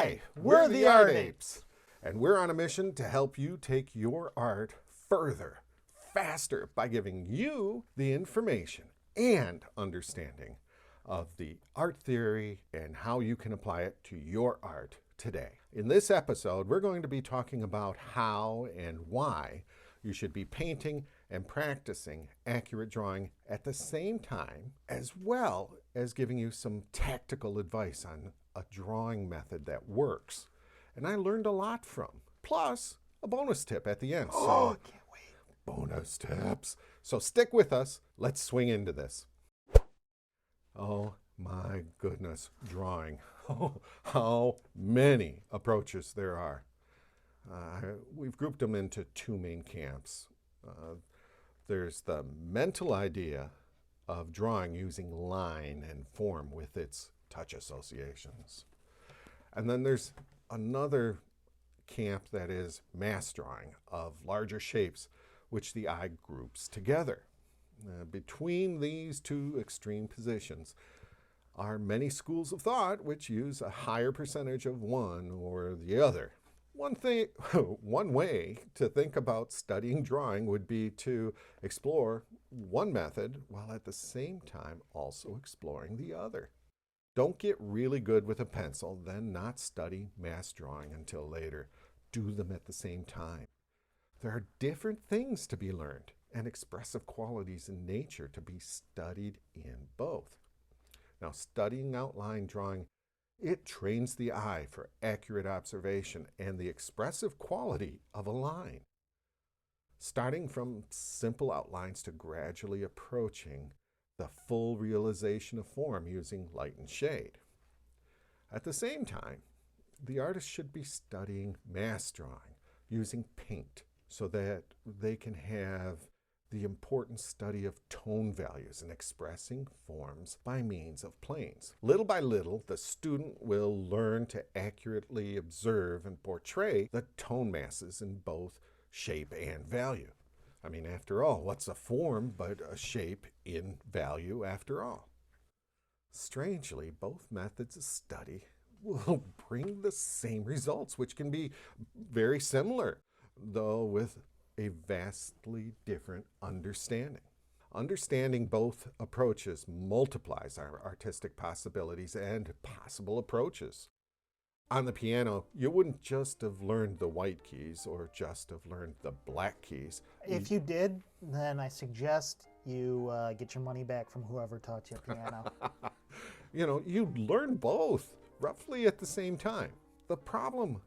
Hi, we're the Art Apes, and we're on a mission to help you take your art further, faster, by giving you the information and understanding of the art theory and how you can apply it to your art today. In this episode, we're going to be talking about how and why you should be painting and practicing accurate drawing at the same time, as well as giving you some tactical advice on a drawing method that works. And I learned a lot from. Plus, a bonus tip at the end. Oh, I can't wait. Bonus tips. So stick with us. Let's swing into this. Oh my goodness, drawing. Oh, how many approaches there are. We've grouped them into two main camps. There's the mental idea of drawing using line and form with its touch associations. And then there's another camp that is mass drawing of larger shapes, which the eye groups together. Between these two extreme positions are many schools of thought which use a higher percentage of one or the other. One way to think about studying drawing would be to explore one method while at the same time also exploring the other. Don't get really good with a pencil, then not study mass drawing until later. Do them at the same time. There are different things to be learned and expressive qualities in nature to be studied in both. Now, studying outline drawing, it trains the eye for accurate observation and the expressive quality of a line. Starting from simple outlines to gradually approaching the full realization of form using light and shade. At the same time, the artist should be studying mass drawing using paint so that they can have the important study of tone values and expressing forms by means of planes. Little by little, the student will learn to accurately observe and portray the tone masses in both shape and value. I mean, after all, what's a form but a shape in value after all? Strangely, both methods of study will bring the same results, which can be very similar, though with a vastly different understanding. Understanding both approaches multiplies our artistic possibilities and possible approaches. On the piano, you wouldn't just have learned the white keys or just have learned the black keys. If you did, then I suggest you get your money back from whoever taught you piano. You'd learn both roughly at the same time. The problem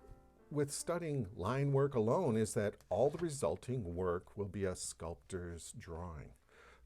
with studying line work alone is that all the resulting work will be a sculptor's drawing.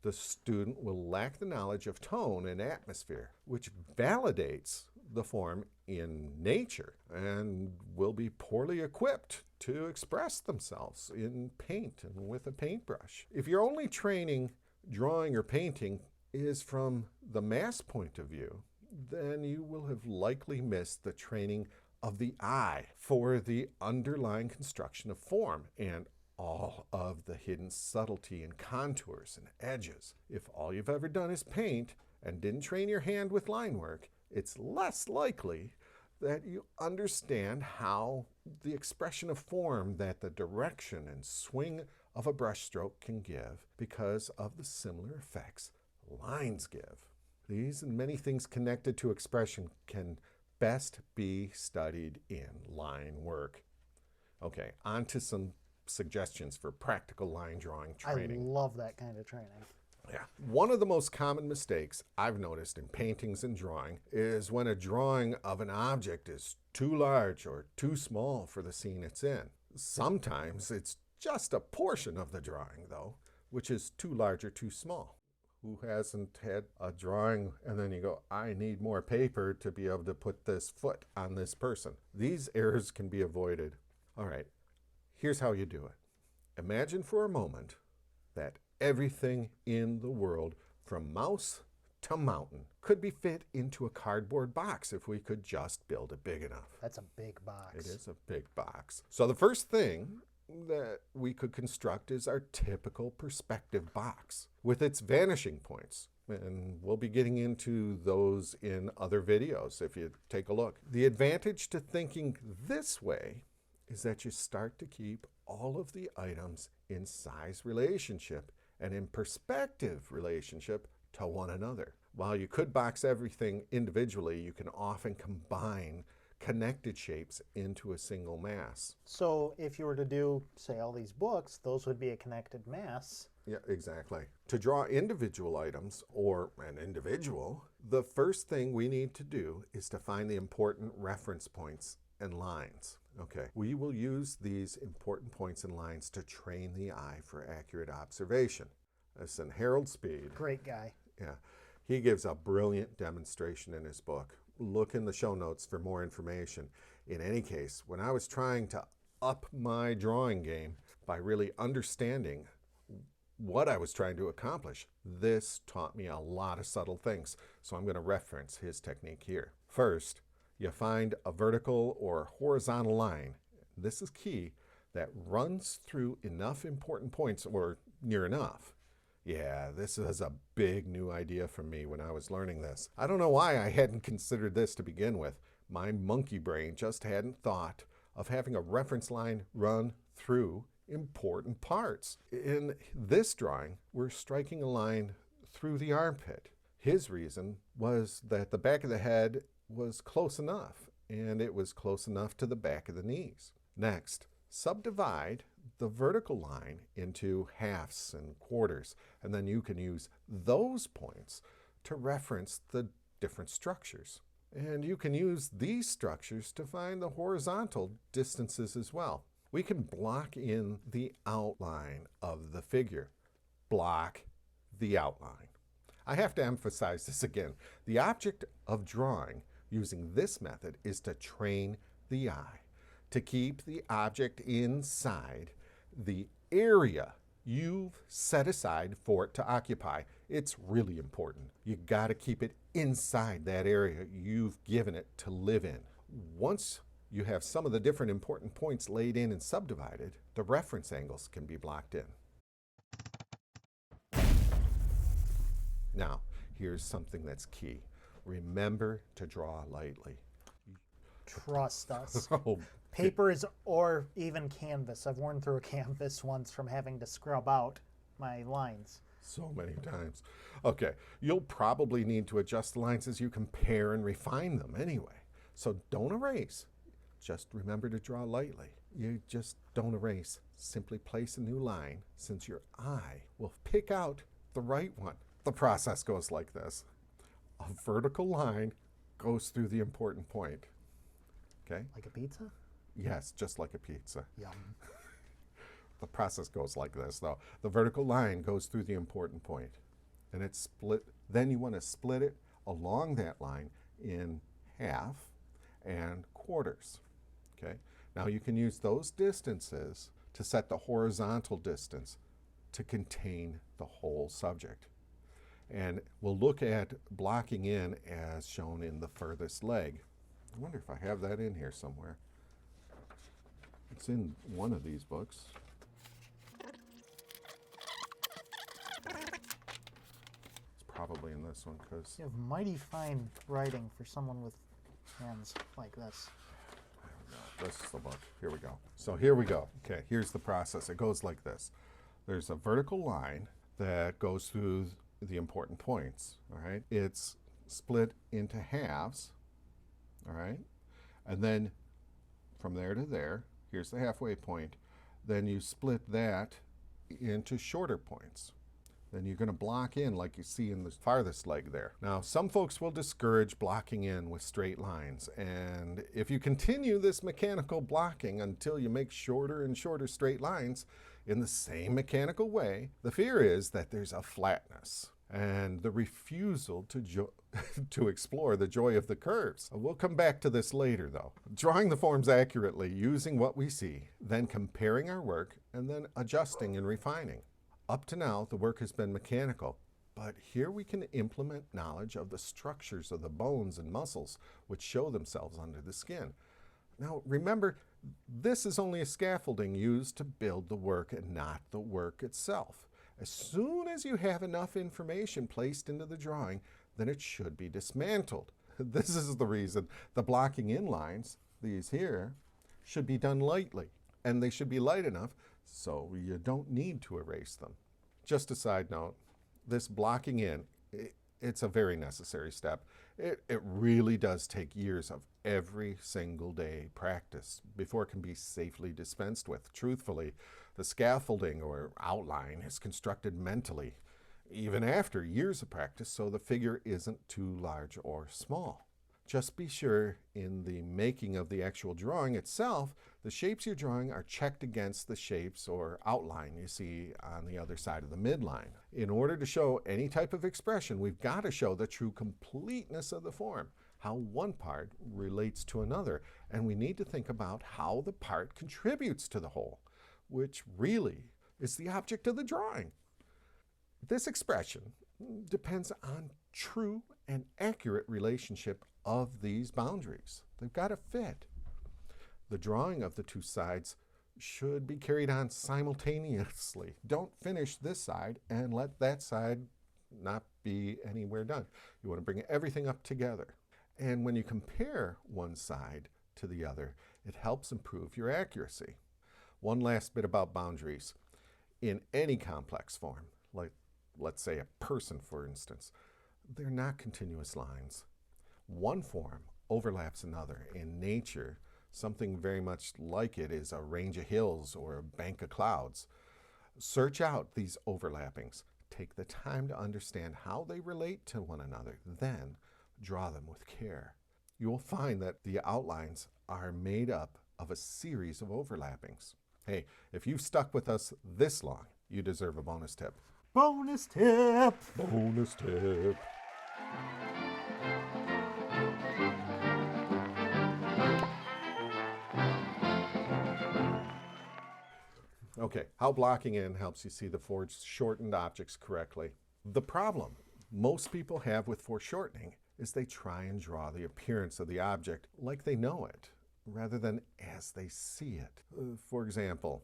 The student will lack the knowledge of tone and atmosphere, which validates the form in nature, and will be poorly equipped to express themselves in paint and with a paintbrush. If your only training, drawing or painting, is from the mass point of view, then you will have likely missed the training of the eye for the underlying construction of form and all of the hidden subtlety and contours and edges. If all you've ever done is paint and didn't train your hand with line work, it's less likely that you understand how the expression of form that the direction and swing of a brushstroke can give because of the similar effects lines give. These and many things connected to expression can best be studied in line work. Okay, on to some suggestions for practical line drawing training. I love that kind of training. Yeah. One of the most common mistakes I've noticed in paintings and drawing is when a drawing of an object is too large or too small for the scene it's in. Sometimes it's just a portion of the drawing, though, which is too large or too small. Who hasn't had a drawing and then you go, I need more paper to be able to put this foot on this person? These errors can be avoided. All right, here's how you do it. Imagine for a moment that everything in the world, from mouse to mountain, could be fit into a cardboard box if we could just build it big enough. That's a big box. It is a big box. So the first thing that we could construct is our typical perspective box with its vanishing points, And we'll be getting into those in other videos if you take a look. The advantage to thinking this way is that you start to keep all of the items in size relationship and in perspective relationship to one another. While you could box everything individually, you can often combine connected shapes into a single mass. So if you were to do, say, all these books, those would be a connected mass. Yeah, exactly. To draw individual items, or an individual, the first thing we need to do is to find the important reference points and lines. Okay, we will use these important points and lines to train the eye for accurate observation. Listen, Harold Speed, Great guy. yeah, he gives a brilliant demonstration in his book. Look in the show notes for more information. In any case, when I was trying to up my drawing game by really understanding what I was trying to accomplish, this taught me a lot of subtle things. So I'm going to reference his technique here. First, you find a vertical or horizontal line. This is key, that runs through enough important points, or near enough. Yeah, this is a big new idea for me when I was learning this. I don't know why I hadn't considered this to begin with. My monkey brain just hadn't thought of having a reference line run through important parts. In this drawing, we're striking a line through the armpit. His reason was that the back of the head was close enough, and it was close enough to the back of the knees. Next, subdivide the vertical line into halves and quarters, and then you can use those points to reference the different structures. And you can use these structures to find the horizontal distances as well. We can block in the outline of the figure. Block the outline. I have to emphasize this again. The object of drawing using this method is to train the eye to keep the object inside the area you've set aside for it to occupy. It's really important. You got to keep it inside that area you've given it to live in. Once you have some of the different important points laid in and subdivided, the reference angles can be blocked in. Now, here's something that's key. Remember to draw lightly. Trust us. Oh, Paper is, or even canvas. I've worn through a canvas once from having to scrub out my lines. so many times. Okay, you'll probably need to adjust the lines as you compare and refine them anyway. So don't erase. Just remember to draw lightly. You just don't erase. Simply place a new line, since your eye will pick out the right one. The process goes like this. A vertical line goes through the important point. Okay? Like a pizza? Yes, just like a pizza. Yum. The process goes like this, though. The vertical line goes through the important point, and it's split. Then you want to split it along that line in half and quarters. Okay? Now you can use those distances to set the horizontal distance to contain the whole subject. And we'll look at blocking in as shown in the furthest leg. I wonder if I have that in here somewhere. It's in one of these books. It's probably in this one because You have mighty fine writing for someone with hands like this. this is the book. Here we go. So here we go. Okay, here's the process. It goes like this. There's a vertical line that goes through the important points, all right? It's split into halves, all right? And then from there to there, here's the halfway point. Then you split that into shorter points. Then you're going to block in like you see in the farthest leg there. Now, some folks will discourage blocking in with straight lines. And if you continue this mechanical blocking until you make shorter and shorter straight lines in the same mechanical way, the fear is that there's a flatness and the refusal to explore the joy of the curves. We'll come back to this later, though. Drawing the forms accurately using what we see, then comparing our work, and then adjusting and refining. Up to now, the work has been mechanical, but here we can implement knowledge of the structures of the bones and muscles which show themselves under the skin. Now, remember, this is only a scaffolding used to build the work and not the work itself. As soon as you have enough information placed into the drawing, then it should be dismantled. This is the reason the blocking in lines, these here, should be done lightly, and they should be light enough so you don't need to erase them. Just a side note, this blocking in, it's a very necessary step. It really does take years of every single day practice before it can be safely dispensed with. Truthfully, the scaffolding or outline is constructed mentally, even after years of practice, so the figure isn't too large or small. Just be sure in the making of the actual drawing itself, the shapes you're drawing are checked against the shapes or outline you see on the other side of the midline. In order to show any type of expression, we've got to show the true completeness of the form, how one part relates to another, and we need to think about how the part contributes to the whole, which really is the object of the drawing. This expression depends on true and accurate relationship of these boundaries. They've got to fit. The drawing of the two sides should be carried on simultaneously. Don't finish this side and let that side not be anywhere done. You want to bring everything up together. And when you compare one side to the other, it helps improve your accuracy. One last bit about boundaries. In any complex form, like let's say a person for instance, they're not continuous lines. One form overlaps another. In nature, something very much like it is a range of hills or a bank of clouds. Search out these overlappings. Take the time to understand how they relate to one another. Then draw them with care. You will find that the outlines are made up of a series of overlappings. Hey, if you've stuck with us this long, you deserve a bonus tip. Bonus tip! Bonus tip. Okay, how blocking in helps you see the foreshortened objects correctly. The problem most people have with foreshortening is they try and draw the appearance of the object like they know it, rather than as they see it. For example,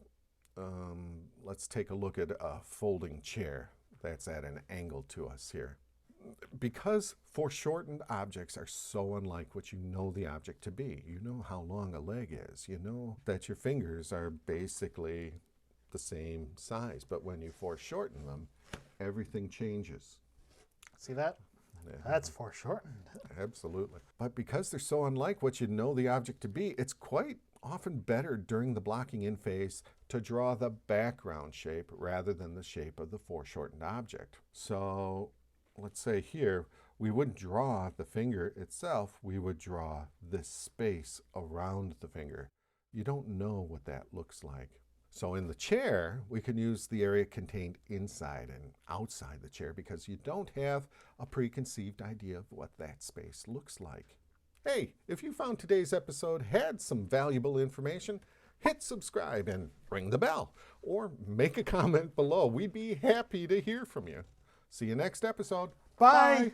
let's take a look at a folding chair that's at an angle to us here. Because foreshortened objects are so unlike what you know the object to be. You know how long a leg is. You know that your fingers are basically the same size, but when you foreshorten them, everything changes. See that? Yeah. That's foreshortened. Absolutely. But because they're so unlike what you know the object to be, it's quite often better during the blocking in phase to draw the background shape rather than the shape of the foreshortened object. So let's say here, we wouldn't draw the finger itself, we would draw this space around the finger. You don't know what that looks like. So in the chair, we can use the area contained inside and outside the chair because you don't have a preconceived idea of what that space looks like. Hey, if you found today's episode had some valuable information, hit subscribe and ring the bell or make a comment below. We'd be happy to hear from you. See you next episode. Bye.